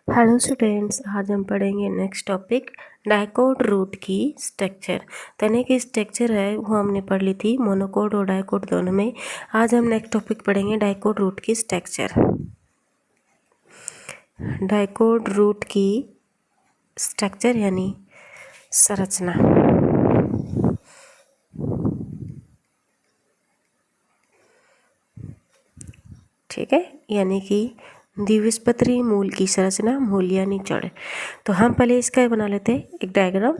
Hello students, आज हम पढ़ेंगे नेक्स्ट टॉपिक डाइकोट रूट की स्ट्रक्चर। तने की स्ट्रक्चर है वो हमने पढ़ ली थी मोनोकोट और डाइकोट दोनों में। आज हम नेक्स्ट टॉपिक पढ़ेंगे डाइकोट रूट की स्ट्रक्चर। डाइकोट रूट की स्ट्रक्चर यानी संरचना। ठीक है, यानी कि द्विबीजपत्री मूल की संरचना, मूल यानी जड़। तो हम पहले इसका बना लेते हैं एक डायग्राम,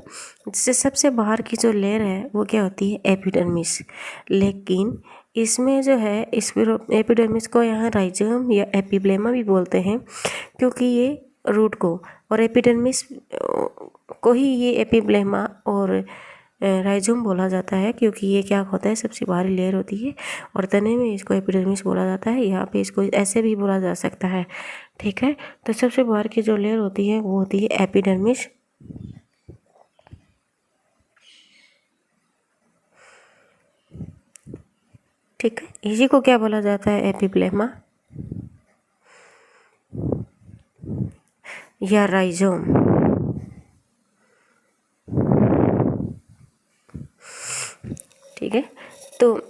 जिससे सबसे बाहर की जो लेयर है वो क्या होती है, एपिडर्मिस। लेकिन इसमें जो है इस एपिडर्मिस को यहाँ राइजोम या एपिब्लेमा भी बोलते हैं, क्योंकि ये रूट को और एपिडर्मिस को ही ये एपिब्लेमा और राइजोम बोला जाता है, क्योंकि ये क्या होता है, सबसे बाहरी लेयर होती है। और तने में इसको एपिडर्मिस बोला जाता है, यहाँ पे इसको ऐसे भी बोला जा सकता है। ठीक है, तो सबसे बाहर की जो लेयर होती है वो होती है एपिडर्मिस। ठीक है, इसी को क्या बोला जाता है, एपिब्लेमा या राइजोम। ठीक है, तो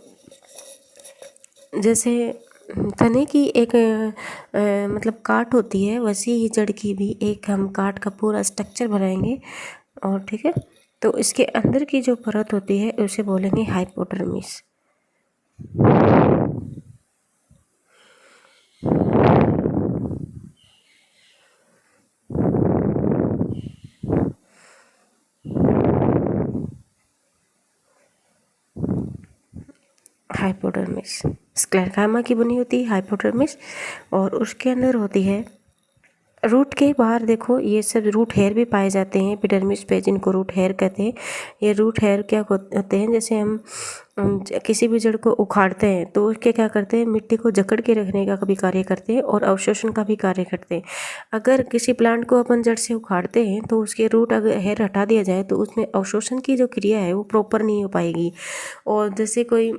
जैसे तने की एक मतलब काट होती है, वैसी ही जड़ की भी एक हम काट का पूरा स्ट्रक्चर बनाएंगे। और ठीक है, तो इसके अंदर की जो परत होती है उसे बोलेंगे हाइपोडर्मिस। हाइपोडर्मिस स्क्लेरोकाइमा की बनी होती है हाइपोडर्मिस, और उसके अंदर होती है रूट के बाहर। देखो ये सब रूट हेयर भी पाए जाते हैं एपिडर्मिस पे, जिनको रूट हेयर कहते हैं। ये रूट हेयर क्या होते हैं, जैसे हम किसी भी जड़ को उखाड़ते हैं तो उसके क्या करते हैं, मिट्टी को जकड़ के रखने का भी कार्य करते हैं और अवशोषण का भी कार्य करते हैं। अगर किसी प्लांट को अपन जड़ से उखाड़ते हैं तो उसके रूट अगर हेयर हटा दिया जाए तो उसमें अवशोषण की जो क्रिया है वो प्रॉपर नहीं हो पाएगी। और जैसे कोई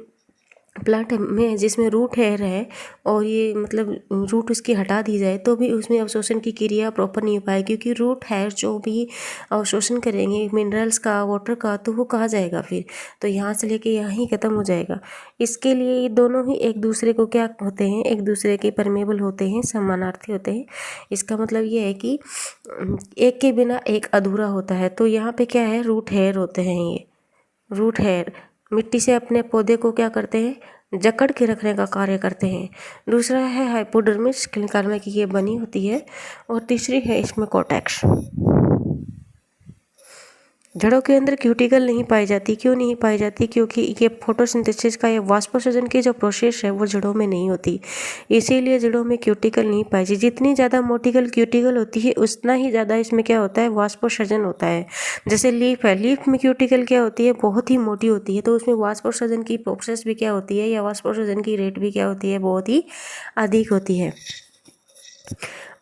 प्लांट में जिसमें रूट हेयर है और ये मतलब रूट उसकी हटा दी जाए तो भी उसमें अवशोषण की क्रिया प्रॉपर नहीं हो पाएगी, क्योंकि रूट हेयर जो भी अवशोषण करेंगे मिनरल्स का, वाटर का, तो वो कहाँ जाएगा फिर, तो यहाँ से लेके यहाँ ही ख़त्म हो जाएगा। इसके लिए ये दोनों ही एक दूसरे को क्या होते हैं, एक दूसरे के परमेबल होते हैं, समानार्थी होते हैं। इसका मतलब ये है कि एक के बिना एक अधूरा होता है। तो यहाँ पे क्या है, रूट हेयर होते हैं। ये रूट हेयर मिट्टी से अपने पौधे को क्या करते हैं, जकड़ के रखने का कार्य करते हैं। दूसरा है हाइपोडर्मिस, स्क्लेरोकाइमा की ये बनी होती है। और तीसरी है इसमें कोर्टेक्स। जड़ों के अंदर क्यूटिकल नहीं पाई जाती। क्यों नहीं पाई जाती, क्योंकि ये फोटोसिंथेसिस का, ये वाष्पोत्सर्जन की जो प्रोसेस है वो जड़ों में नहीं होती, इसीलिए जड़ों में क्यूटिकल नहीं पाई जाती। जितनी ज़्यादा मोटिकल क्यूटिकल होती है उतना ही ज़्यादा इसमें क्या होता है, वाष्पोत्सर्जन होता है। जैसे लीफ है, लीफ में क्यूटिकल क्या होती है, बहुत ही मोटी होती है, तो उसमें वाष्पोत्सर्जन की प्रोसेस भी क्या होती है, या वाष्पोत्सर्जन की रेट भी क्या होती है, बहुत ही अधिक होती है।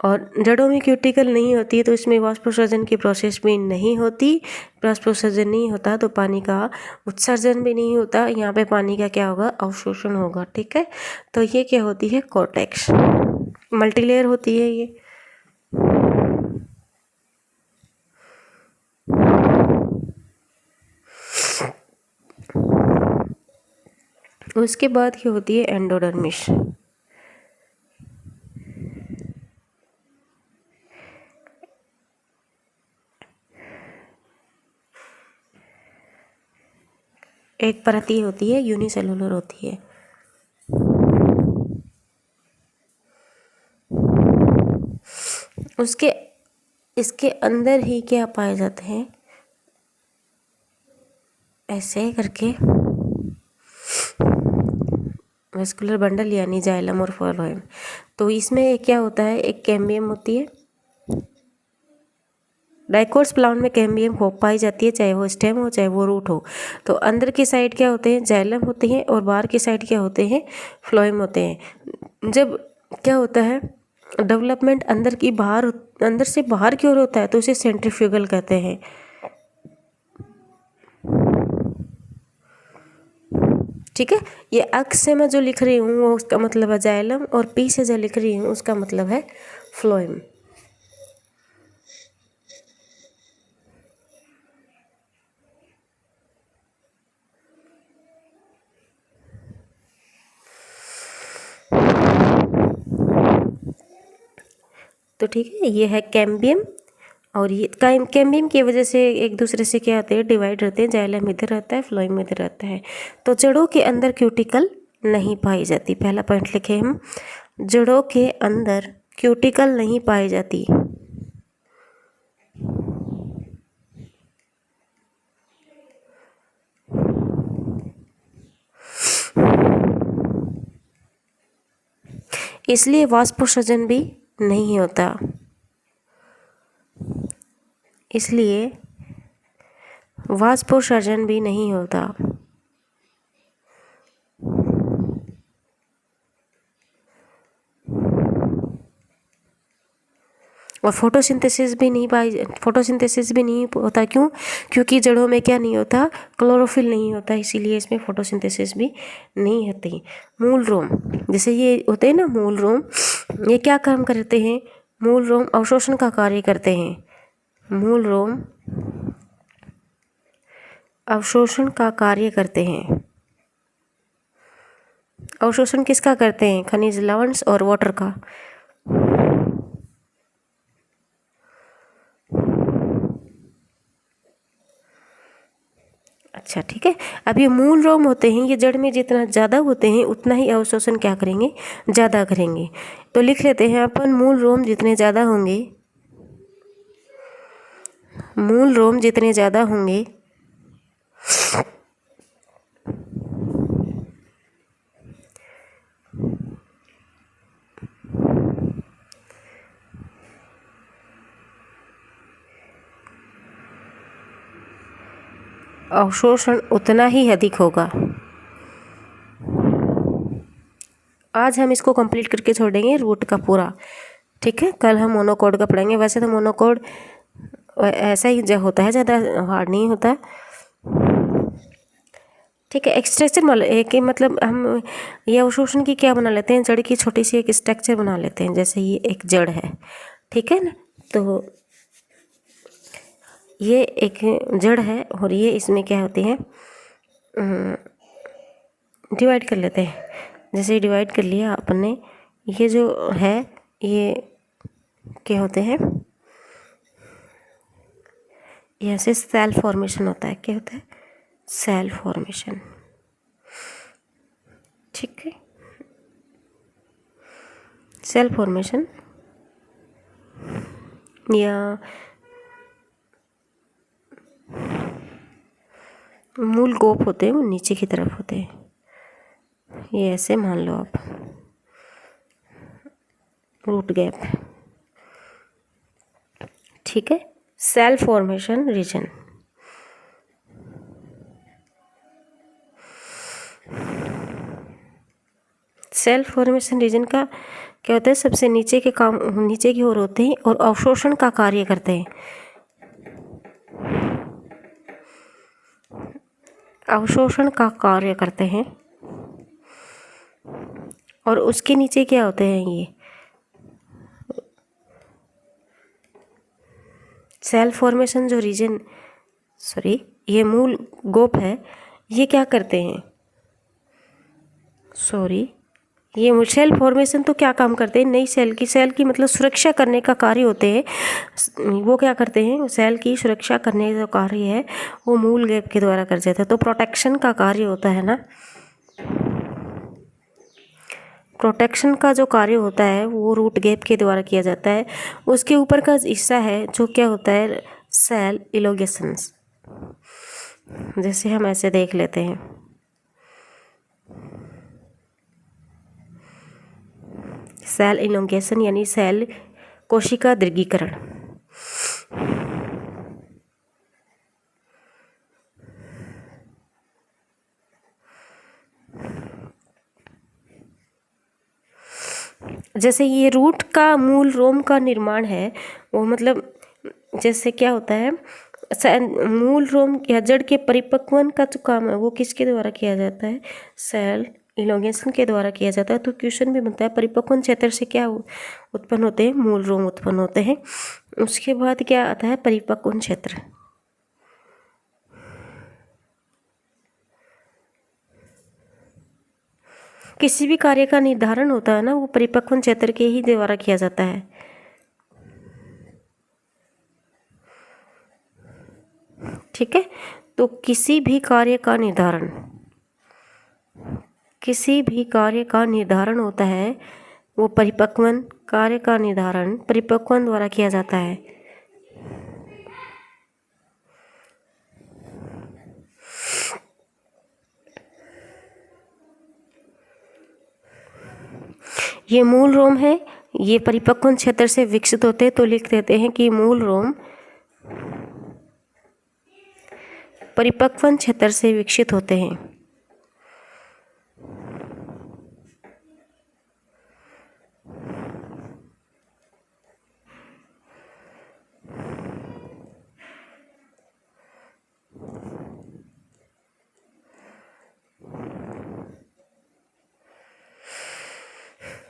और जड़ों में क्यूटिकल नहीं होती है तो इसमें वाष्पोत्सर्जन की प्रोसेस भी नहीं होती। वाष्पोत्सर्जन नहीं होता तो पानी का उत्सर्जन भी नहीं होता, यहाँ पे पानी का क्या होगा, अवशोषण होगा। ठीक है, तो ये क्या होती है, कोर्टेक्स। मल्टीलेयर होती है ये। उसके बाद क्या होती है, एंडोडर्मिस। एक परत होती है, यूनिसेलुलर होती है। उसके इसके अंदर ही क्या पाए जाते हैं, ऐसे करके वेस्कुलर बंडल यानी जाइलम और फ्लोएम। तो इसमें क्या होता है, एक कैम्बियम होती है। डाइकोट्स प्लांट में कैम्बियम हो पाई जाती है, चाहे वो स्टेम हो चाहे वो रूट हो। तो अंदर की साइड क्या होते हैं, जाइलम होते हैं, और बाहर की साइड क्या होते हैं, फ्लोएम होते हैं। जब क्या होता है, डेवलपमेंट अंदर से बाहर की ओर होता है तो उसे सेंट्रीफ्यूगल कहते हैं। ठीक है, ये अक्स से मैं जो लिख रही हूँ वो उसका मतलब है जाइलम, और पी से जो लिख रही हूँ उसका मतलब है फ्लोएम। तो ठीक है, ये है कैम्बियम, और ये कैम्बियम की वजह से एक दूसरे से क्या होते हैं, डिवाइड रहते हैं। जाइलम इधर रहता है, फ्लोएम इधर रहता है। तो जड़ों के अंदर क्यूटिकल नहीं पाई जाती। पहला पॉइंट लिखे हम, जड़ों के अंदर क्यूटिकल नहीं पाई जाती। इसलिए वाष्पोत्सर्जन भी नहीं होता। इसलिए वाष्पोत्सर्जन भी नहीं होता। और फोटोसिंथेसिस भी नहीं होता। क्यों? क्योंकि जड़ों में क्या नहीं होता, क्लोरोफिल नहीं होता, इसीलिए इसमें फोटोसिंथेसिस भी नहीं होती। मूल रोम, जैसे ये होते हैं ना मूल रोम, ये क्या काम करते हैं? मूल रोम अवशोषण का कार्य करते हैं। मूल रोम अवशोषण का कार्य करते हैं। अवशोषण किसका करते हैं? खनिज लवण और वाटर का। अच्छा ठीक है। अब ये मूल रोम होते हैं, ये जड़ में जितना ज़्यादा होते हैं उतना ही अवशोषण क्या करेंगे, ज़्यादा करेंगे। तो लिख लेते हैं अपन, मूल रोम जितने ज़्यादा होंगे, मूल रोम जितने ज़्यादा होंगे अवशोषण उतना ही अधिक होगा। आज हम इसको कंप्लीट करके छोड़ेंगे रूट का पूरा, ठीक है। कल हम मोनोकोड का पढ़ेंगे। वैसे तो मोनोकोड ऐसा ही होता है, ज़्यादा हार्ड नहीं होता, ठीक है। एक स्ट्रक्चर एक मतलब हम ये अवशोषण की क्या बना लेते हैं, जड़ की छोटी सी एक स्ट्रक्चर बना लेते हैं। जैसे ये एक जड़ है, ठीक है ना, तो ये एक जड़ है और ये इसमें क्या होती है, डिवाइड कर लेते हैं। जैसे डिवाइड कर लिया आपने, ये जो है ये क्या होते हैं, यहाँ से सेल फॉर्मेशन होता है। क्या होता है? सेल फॉर्मेशन, ठीक है। सेल फॉर्मेशन या मूल गोप होते हैं, वो नीचे की तरफ होते हैं। ये ऐसे मान लो आप, रूट गैप, ठीक है। Cell formation region, cell formation region का क्या होता है, सबसे नीचे के काम नीचे की ओर होते हैं और अवशोषण का कार्य करते हैं। अवशोषण का कार्य करते हैं और उसके नीचे क्या होते हैं, ये सेल फॉर्मेशन जो रीजन, सॉरी ये मूल गोप है, ये क्या करते हैं, सॉरी ये सेल फॉर्मेशन तो क्या काम करते हैं, नई सेल की मतलब सुरक्षा करने का कार्य होते हैं। वो क्या करते हैं, सेल की सुरक्षा करने का कार्य है वो मूल गैप के द्वारा कर जाता है। तो प्रोटेक्शन का कार्य होता है ना, प्रोटेक्शन का जो कार्य होता है वो रूट गैप के द्वारा किया जाता है। उसके ऊपर का हिस्सा है जो क्या होता है, सेल इलोगेशंस। जैसे हम ऐसे देख लेते हैं, सेल इलोंगेशन यानी सेल कोशिका दीर्घीकरण। जैसे ये रूट का मूल रोम का निर्माण है, वो मतलब जैसे क्या होता है, मूल रोम या जड़ के परिपक्वन का जो काम है वो किसके द्वारा किया जाता है, सेल इलोंगेशन के द्वारा किया जाता है। तो क्वेश्चन भी बनता है, परिपक्वन क्षेत्र से क्या उत्पन्न होते हैं, मूल रोम उत्पन्न होते हैं। उसके बाद क्या आता है, परिपक्वन क्षेत्र। किसी भी कार्य का निर्धारण होता है ना, वो परिपक्वन क्षेत्र के ही द्वारा किया जाता है। ठीक है। तो किसी भी कार्य का निर्धारण होता है, वो परिपक्वन कार्य का निर्धारण परिपक्वन द्वारा किया जाता है। ये मूल रोम है, ये परिपक्वन क्षेत्र से विकसित होते हैं, तो लिख देते हैं कि मूल रोम परिपक्वन क्षेत्र से विकसित होते हैं।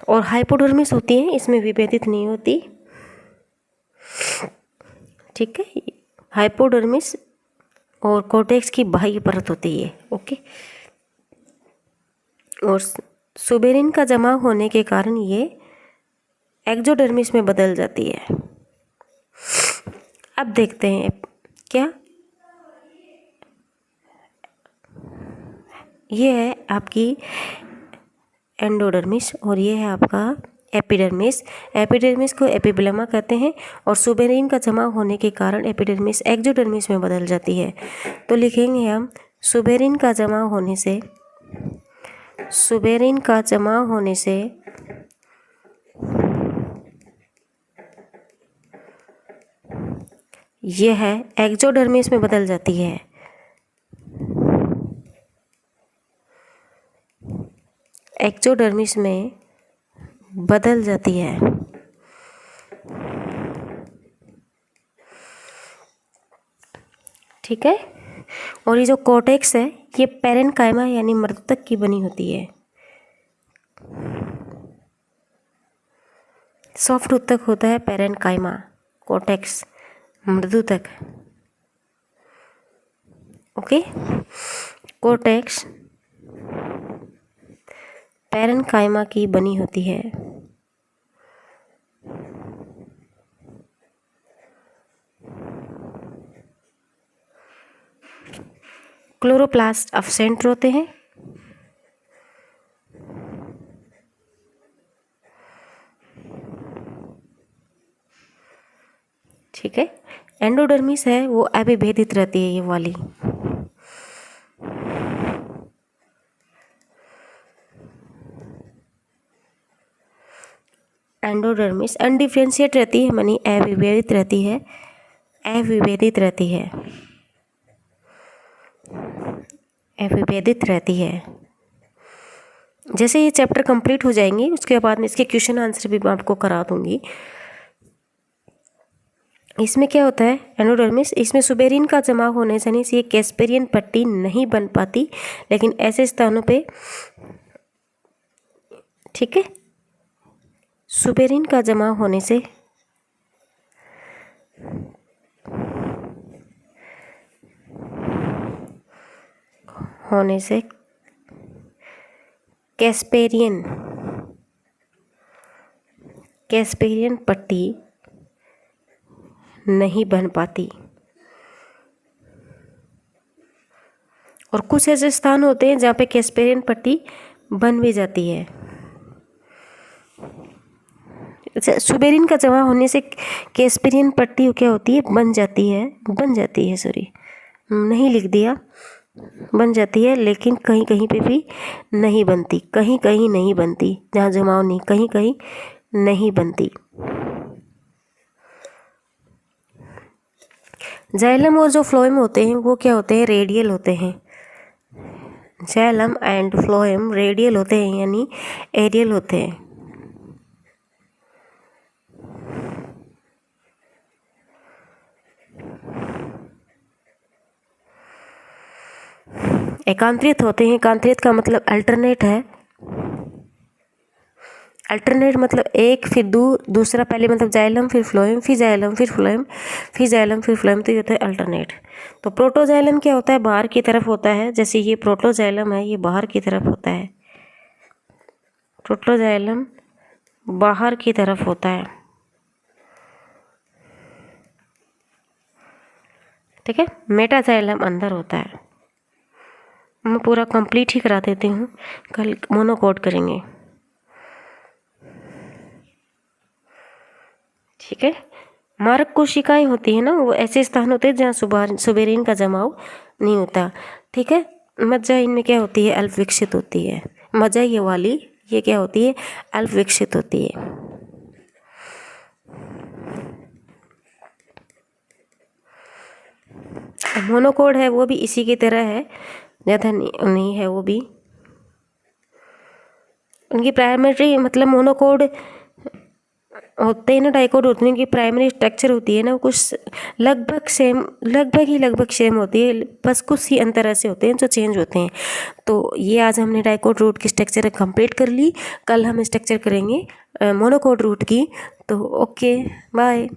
और हाइपोडर्मिस होती है, इसमें विभेदित नहीं होती। ठीक है, हाइपोडर्मिस और कोर्टेक्स की बाह्य परत होती है। ओके, और सुबेरिन का जमा होने के कारण ये एक्सोडर्मिस में बदल जाती है। अब देखते हैं क्या, ये है आपकी एंडोडर्मिस और ये है आपका एपिडर्मिस। एपिडर्मिस को एपिब्लेमा कहते हैं और सुबेरिन का जमा होने के कारण एपिडर्मिस एक्सोडर्मिस में बदल जाती है। तो लिखेंगे हम सुबेरिन का जमा होने से यह है एक्सोडर्मिस में बदल जाती है। एक्सोडर्मिस में बदल जाती है। ठीक है, और ये जो कोर्टेक्स है ये पैरेन्काइमा यानी मृदुतक की बनी होती है। सॉफ्ट उत्तक होता है पैरेन्काइमा, कोर्टेक्स मृदुतक। ओके, कोर्टेक्स पैरेन्काइमा की बनी होती है। क्लोरोप्लास्ट एब्सेंट होते हैं। ठीक है, एंडोडर्मिस है वो अविभेदित रहती है, ये वाली। एंडोडर्मिस अनडिफरेंशिएट रहती है, मानी अविभेदित रहती है। अविभेदित रहती है। जैसे ये चैप्टर कंप्लीट हो जाएंगे उसके बाद में इसके क्वेश्चन आंसर भी मैं आपको करा दूंगी। इसमें क्या होता है एंडोडर्मिस, इसमें सुबेरिन का जमा होने से ये कैस्पेरियन पट्टी नहीं बन पाती, लेकिन ऐसे स्थानों पे, ठीक है, सुबेरिन का जमा होने से कैस्पेरियन पट्टी नहीं बन पाती। और कुछ ऐसे स्थान होते हैं जहाँ पे कैस्पेरियन पट्टी बन भी जाती है। सुबेरिन का जमा होने से कैस्पेरियन पट्टी क्या होती है, बन जाती है, सॉरी नहीं लिख दिया, बन जाती है, लेकिन कहीं कहीं पे भी नहीं बनती, कहीं कहीं नहीं बनती, जहाँ जमाव नहीं, कहीं कहीं नहीं बनती। जाइलम और जो फ्लोएम होते हैं वो क्या होते हैं, रेडियल होते हैं। जाइलम एंड फ्लोएम रेडियल होते हैं यानी एरियल होते हैं। एकांतरित होते हैं, एकांतरित का मतलब अल्टरनेट है। अल्टरनेट मतलब एक फिर दूसरा, पहले मतलब जाइलम फिर फ्लोएम फिर जाइलम फिर फ्लोएम फिर जाइलम फिर फ्लोएम, तो ये होता है अल्टरनेट। तो प्रोटोजाइलम क्या होता है, बाहर की तरफ होता है, जैसे ये प्रोटोजाइलम है, ये बाहर की तरफ होता है, प्रोटोजाइलम बाहर की तरफ होता है। ठीक है। मेटाजाइलम अंदर होता है। मैं पूरा कंप्लीट ही करा देती हूँ, कल मोनोकोट करेंगे। ठीक है। मारक कोशिकाएं होती है ना, वो ऐसे स्थान होते हैं जहाँ सुबेरिन का जमाव नहीं होता। ठीक है। मज्जा इनमें क्या होती है, अल्प विकसित होती है। मज्जा ये वाली, ये क्या होती है, अल्प विकसित होती है। मोनोकोड है वो भी इसी की तरह है, ज़्यादा नहीं है वो भी। उनकी प्राइमरी मतलब मोनोकोड होते हैं ना, डाइकोट होते हैं, उनकी प्राइमरी स्ट्रक्चर होती है ना, वो कुछ लगभग सेम होती है, बस कुछ ही अंतर ऐसे होते हैं जो चेंज होते हैं। तो ये आज हमने डाइकोट रूट की स्ट्रक्चर कंप्लीट कर ली। कल हम स्ट्रक्चर करेंगे मोनोकोड रूट की। तो ओके, बाय।